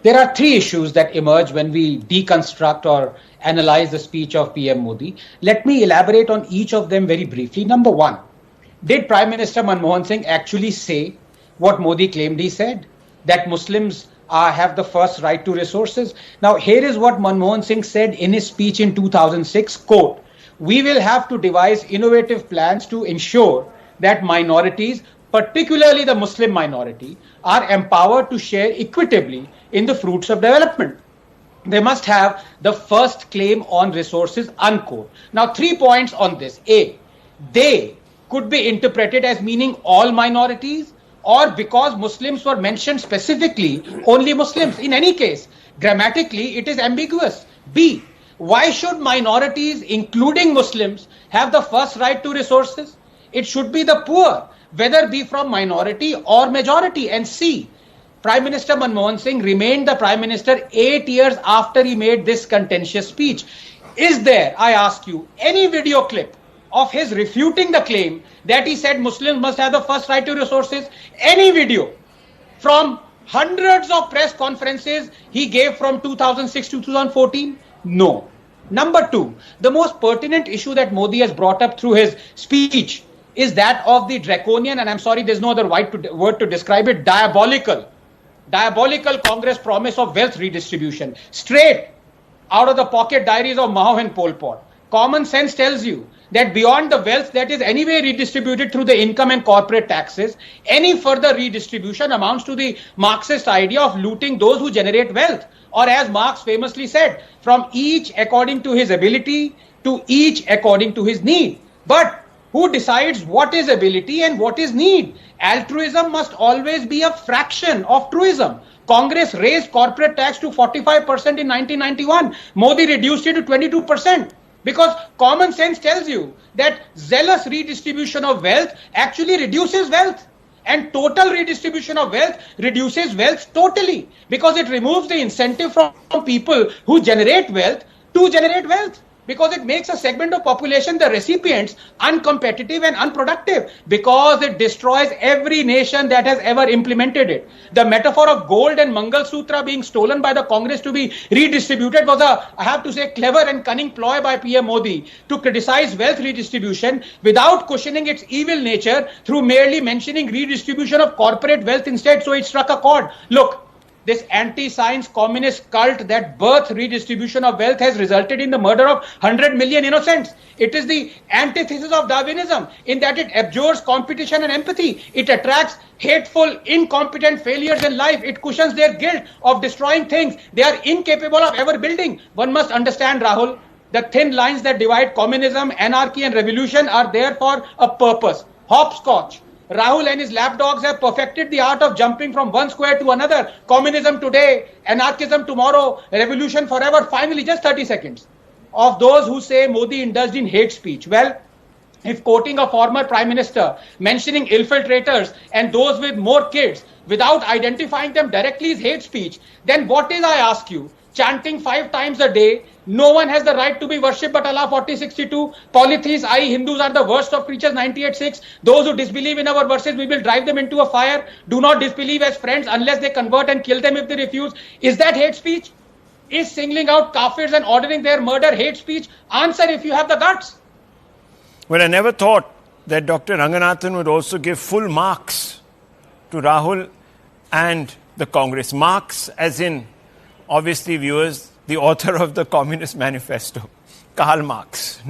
There are three issues that emerge when we deconstruct or analyze the speech of PM Modi. Let me elaborate on each of them very briefly. Number one, did Prime Minister Manmohan Singh actually say what Modi claimed he said? That Muslims have the first right to resources. Now, here is what Manmohan Singh said in his speech in 2006, quote, "We will have to devise innovative plans to ensure that minorities, particularly the Muslim minority, are empowered to share equitably in the fruits of development. They must have the first claim on resources," unquote. Now, 3 points on this. A, they could be interpreted as meaning all minorities, or because Muslims were mentioned specifically, only Muslims. In any case, grammatically, it is ambiguous. B, why should minorities, including Muslims, have the first right to resources? It should be the poor, whether be from minority or majority. And C, Prime Minister Manmohan Singh remained the Prime Minister 8 years after he made this contentious speech. Is there, I ask you, any video clip of his refuting the claim that he said Muslims must have the first right to resources? Any video from hundreds of press conferences he gave from 2006 to 2014? No. Number two, the most pertinent issue that Modi has brought up through his speech is that of the draconian, and I'm sorry, there's no other word to describe it, diabolical Congress promise of wealth redistribution, straight out of the pocket diaries of Mao and Pol Pot. Common sense tells you that beyond the wealth that is anyway redistributed through the income and corporate taxes, any further redistribution amounts to the Marxist idea of looting those who generate wealth. Or as Marx famously said, from each according to his ability to each according to his need. But who decides what is ability and what is need? Altruism must always be a fraction of truism. Congress raised corporate tax to 45% in 1991. Modi reduced it to 22%. Because common sense tells you that zealous redistribution of wealth actually reduces wealth. And total redistribution of wealth reduces wealth totally. Because it removes the incentive from people who generate wealth to generate wealth. Because it makes a segment of population, the recipients, uncompetitive and unproductive. Because it destroys every nation that has ever implemented it. The metaphor of gold and Mangal Sutra being stolen by the Congress to be redistributed was a, I have to say, clever and cunning ploy by PM Modi to criticize wealth redistribution without cushioning its evil nature through merely mentioning redistribution of corporate wealth instead. So it struck a chord. Look, this anti-science communist cult that birthed redistribution of wealth has resulted in the murder of 100 million innocents. It is the antithesis of Darwinism in that it abjures competition and empathy. It attracts hateful, incompetent failures in life. It cushions their guilt of destroying things they are incapable of ever building. One must understand, Rahul, the thin lines that divide communism, anarchy and revolution are there for a purpose. Hopscotch. Rahul and his lapdogs have perfected the art of jumping from one square to another. Communism today, anarchism tomorrow, revolution forever. Finally, just 30 seconds. Of those who say Modi indulged in hate speech. Well, if quoting a former prime minister, mentioning infiltrators and those with more kids without identifying them directly is hate speech, then what is, I ask you, chanting 5 times a day, no one has the right to be worshipped but Allah 4062, polytheists, i.e. Hindus are the worst of creatures 98:6, those who disbelieve in our verses, we will drive them into a fire, do not disbelieve as friends unless they convert and kill them if they refuse. Is that hate speech? Is singling out kafirs and ordering their murder hate speech? Answer if you have the guts. Well, I never thought that Dr. Ranganathan would also give full marks to Rahul and the Congress. Marx as in, obviously viewers, the author of the Communist Manifesto, Karl Marx.